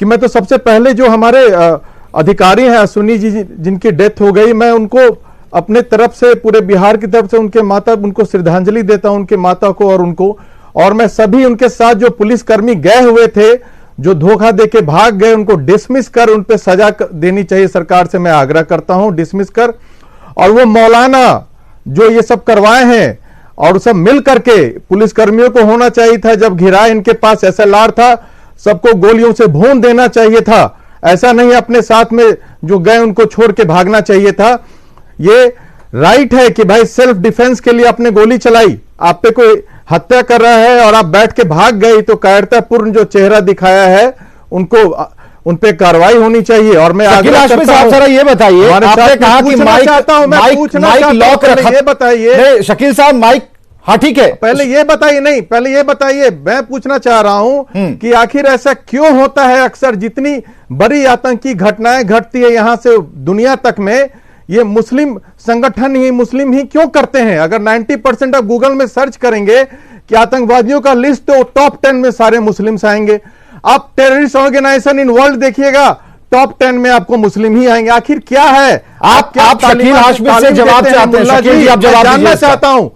कि मैं तो सबसे पहले जो हमारे अधिकारी हैं अश्विनी जी जिनकी डेथ हो गई, मैं उनको अपने तरफ से, पूरे बिहार की तरफ से उनको श्रद्धांजलि देता हूं, उनके माता को और उनको। और मैं सभी उनके साथ जो पुलिसकर्मी गए हुए थे, जो धोखा देके भाग गए, उनको डिसमिस कर उन पे सजा देनी चाहिए सरकार से, मैं आग्रह करता हूं, डिसमिस कर। और वो मौलाना जो ये सब करवाए हैं और सब मिल करके पुलिसकर्मियों को होना चाहिए था, जब घिरा इनके पास SLR था, सबको गोलियों से भून देना चाहिए था। ऐसा नहीं अपने साथ में जो गए उनको छोड़ के भागना चाहिए था। ये राइट है कि भाई सेल्फ डिफेंस के लिए आपने गोली चलाई, आप पे कोई हत्या कर रहा है और आप बैठ के भाग गई, तो कायरतापूर्ण जो चेहरा दिखाया है उनको उन पे कार्रवाई होनी चाहिए। और मैं आगे जरा ये बताइए, आपने कहा कि माइक लॉक रखा, ये बताइए शकील साहब माइक, हाँ ठीक है, पहले ये बताइए, नहीं पहले ये बताइए, मैं पूछना चाह रहा हूं कि आखिर ऐसा क्यों होता है, अक्सर जितनी बड़ी आतंकी घटनाएं घटती है यहां से दुनिया तक में, ये मुस्लिम संगठन ही, मुस्लिम ही क्यों करते हैं? अगर 90% आप गूगल में सर्च करेंगे कि आतंकवादियों का लिस्ट, तो टॉप 10 में सारे मुस्लिम्स आएंगे। आप टेररिस्ट ऑर्गेनाइजेशन इन वर्ल्ड देखिएगा, टॉप 10 में आपको मुस्लिम ही आएंगे। आखिर क्या है? आप शकील हाशमी से जवाब चाहते हैं? शकील जी, आप जवाब जानना चाहता हूं,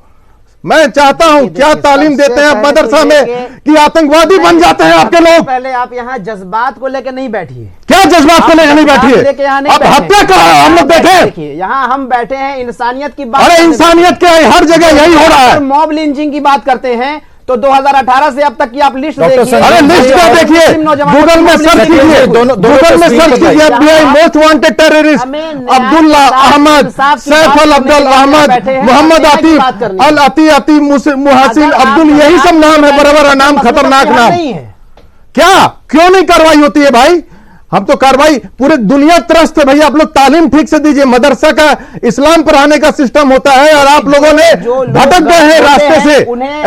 मैं चाहता हूं क्या तालीम देते हैं आप मदरसा में कि आतंकवादी बन जाते हैं आपके लोग? पहले आप यहाँ जज्बात को लेकर नहीं बैठिए। क्या जज्बात को लेकर नहीं बैठिए? आप हत्या कर रहे हैं, हम लोग बैठे, यहाँ हम बैठे हैं इंसानियत की बात। अरे इंसानियत क्या है, हर जगह यही हो रहा है। मॉब लिंचिंग की बात करते हैं तो 2018 से अब तक की आप लिस्ट देखिए। अरे लिस्ट क्या देखिए, गूगल में सर्च कीजिए, गूगल में सर्च कीजिए, FBI most wanted terrorist Abdullah Ahmad, Saif al Abdul Ahmad, Mohammed Atif al अती मुहसिन अब्दुल, यही सब नाम है, बराबर नाम, खतरनाक नाम। क्या क्यों नहीं कार्रवाई होती है भाई? हम तो कार्रवाई, पूरे दुनिया त्रस्त है भैया। आप लोग तालीम ठीक से दीजिए, मदरसा का इस्लाम पढ़ाने का सिस्टम होता है और आप लोगों ने भटक गए हैं रास्ते से।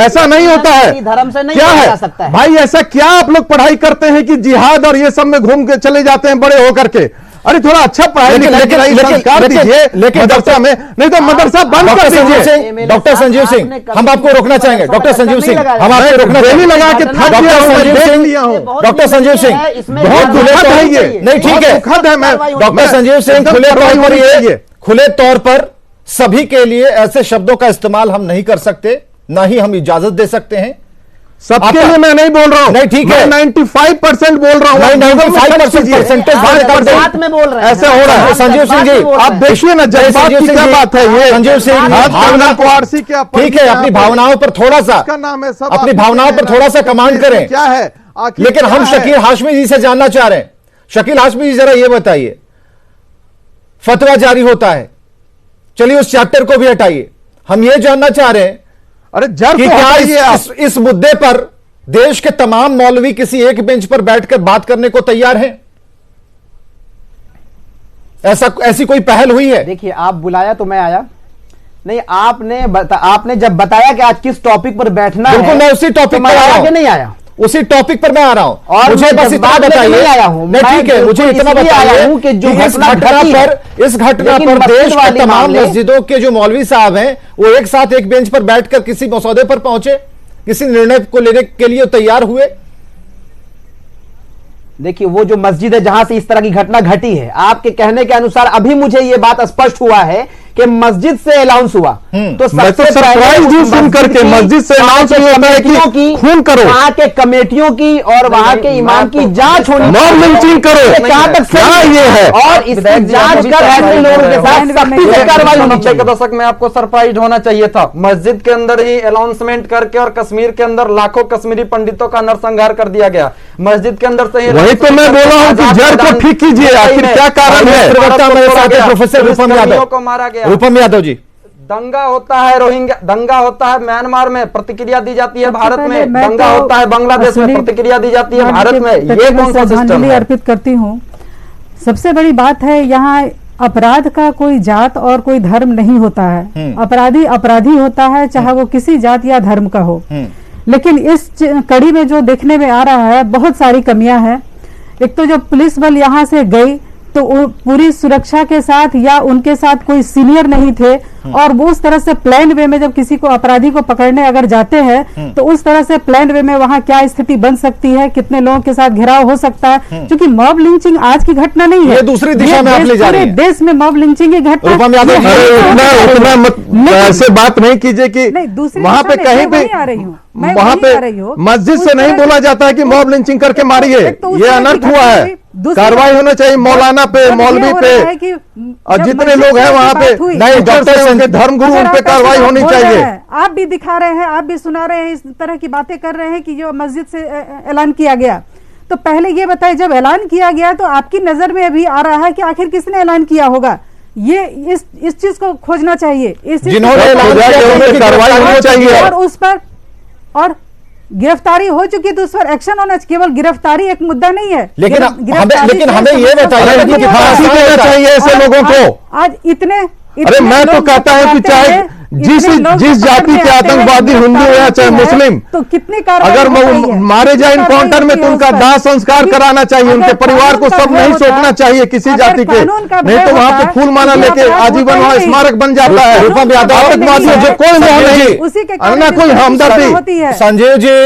ऐसा नहीं होता है, धर्म से नहीं क्या है भाई? ऐसा क्या आप लोग पढ़ाई करते हैं कि जिहाद और ये सब में घूम के चले जाते हैं बड़े होकर के? अरे थोड़ा अच्छा पढ़ाई लिखाई संस्कार दीजिए मदरसा में, नहीं तो मदरसा बंद कर दीजिए। डॉक्टर संजीव सिंह, हम आपको रोकना चाहेंगे। डॉक्टर संजीव सिंह, हम आपको रोकना चाहेंगे। लगा के थक गया हूं। डॉक्टर संजीव सिंह, बहुत दुखद है ये, नहीं ठीक है, दुखद है। मैं डॉक्टर संजीव सिंह, खुले तौर पर सभी के लिए ऐसे शब्दों का इस्तेमाल हम नहीं कर सकते, ना ही हम इजाजत दे सकते हैं। सबके लिए मैं नहीं बोल रहा हूं, नहीं ठीक है, 95% बोल रहा हूं, 95% में बोल रहे हैं, ऐसा हो रहा है। संजीव सिंह जी, आप देखिए ना, जज्बात की क्या बात है ये? संजीव सिंह, भावना को आरसी क्या, ठीक है, अपनी भावनाओं पर थोड़ा सा, नाम है सब, अपनी भावनाओं पर थोड़ा सा कमांड करें। क्या है लेकिन हम शकील हाशमी जी से जानना चाह रहे हैं। शकील हाशमी जी, जरा ये बताइए, फतवा जारी होता है, चलिए उस चैप्टर को भी हटाइए, हम ये जानना चाह रहे हैं, अरे जर कि क्या इस मुद्दे पर देश के तमाम मौलवी किसी एक बेंच पर बैठकर बात करने को तैयार हैं? ऐसी कोई पहल हुई है? देखिए, आप बुलाया तो मैं आया नहीं, आपने जब बताया कि आज किस टॉपिक पर बैठना है, मैं उसी टॉपिक पर आगे नहीं आया, उसी टॉपिक पर मैं आ रहा हूं। और मुझे बस इतना बताइए, आया हूं, ठीक है, मुझे इतना बताइए कि जो इस घटना पर देश के तमाम मस्जिदों के जो मौलवी साहब हैं वो एक साथ एक बेंच पर बैठकर किसी मसौदे पर पहुंचे, किसी निर्णय को लेने के लिए तैयार हुए? देखिए, वो जो मस्जिद है जहां से इस तरह की घटना घटी है, आपके कहने के अनुसार अभी मुझे यह बात स्पष्ट हुआ है कि मस्जिद से अनाउंस हुआ, तो सबसे पहले सुन करके मस्जिद से अनाउंस होता है कि खून करो, वहां के कमेटियों की और वहां के इमाम की जांच होनी, लिंचिंग करो, कहां तक सही ये है, और इसकी जांच कर ऐसे लोगों के साथ सख्ती से कार्रवाई होनी चाहिए। 90 के दशक में आपको सरप्राइज होना चाहिए था, मस्जिद के अंदर ही अनाउंसमेंट करके और कश्मीर के अंदर लाखों कश्मीरी पंडितों का नरसंहार कर दिया गया। मस्जिद के अंदर से ही, वही तो मैं बोल रहा हूं कि जड़ को ठीक कीजिए, आखिर क्या कारण है? प्रोफेसर रूपम यादव को मारा गया, रूपम यादव जी, दंगा होता है रोहिंग्या, दंगा होता है म्यांमार में, प्रतिक्रिया दी जाती है भारत में, दंगा होता है बांग्लादेश में, प्रतिक्रिया दी जाती है भारत में। ये कौन सा सिस्टम है? अर्पित करती हूँ। सबसे बड़ी बात है, यहाँ अपराध का कोई जात और कोई धर्म नहीं होता है। अपराधी अपराधी होता है, चाहे वो किसी जात या धर्म का हो। लेकिन इस कड़ी में जो देखने में आ रहा है, बहुत सारी कमियां हैं। एक तो जब पुलिस बल यहाँ से गई तो पूरी सुरक्षा के साथ या उनके साथ कोई सीनियर नहीं थे और वो उस तरह से प्लान वे में जब किसी को अपराधी को पकड़ने अगर जाते हैं तो उस तरह से प्लान वे में वहां क्या स्थिति बन सकती है, कितने लोगों के साथ घिराव हो सकता है, क्योंकि मॉब लिंचिंग आज की घटना नहीं है, ये दूसरी दिशा में आप ले जा रहे हैं। देश में मॉब लिंचिंग की घटना ऐसे बात नहीं कीजिए कि वहां पे कहीं भी वहां पे मस्जिद से नहीं बोला जाता है कि मॉब लिंचिंग करके मारी है, ये अनर्थ हुआ है। कार्रवाई होना चाहिए मौलाना पे, मौलवी पे और जितने लोग हैं वहां पे, नहीं डॉक्टर उनके धर्मगुरु उन पे कार्रवाई होनी चाहिए। आप भी दिखा रहे हैं, आप भी सुना रहे हैं, इस तरह की बातें कर रहे हैं कि जो मस्जिद से ऐलान किया गया, तो पहले ये बताइए जब ऐलान किया गया तो आपकी नजर में अभी आ रहा है कि आखिर किसने ऐलान किया होगा, ये इस चीज को खोजना चाहिए, कार्रवाई होनी चाहिए और उस पर और गिरफ्तारी हो चुकी है तो उस पर एक्शन होना चाहिए। केवल गिरफ्तारी एक मुद्दा नहीं है, लेकिन हमें ये बताइए कि फांसी देना चाहिए ऐसे लोगों को। आज इतने अरे मैं तो कहता हूं कि चाहे जिस जाति के आतंकवादी हिंदू हो या चाहे मुस्लिम, तो कितनी अगर मारे जाए इनकाउंटर में तो उनका दाह संस्कार कराना चाहिए, उनके परिवार को सब नहीं सोचना चाहिए किसी जाति के, नहीं तो वहां पे फूल माला लेके आजीवन वहां स्मारक बन जाता है। आतंकवादियों से कोई नहीं, कोई हमदर्दी। संजीव जी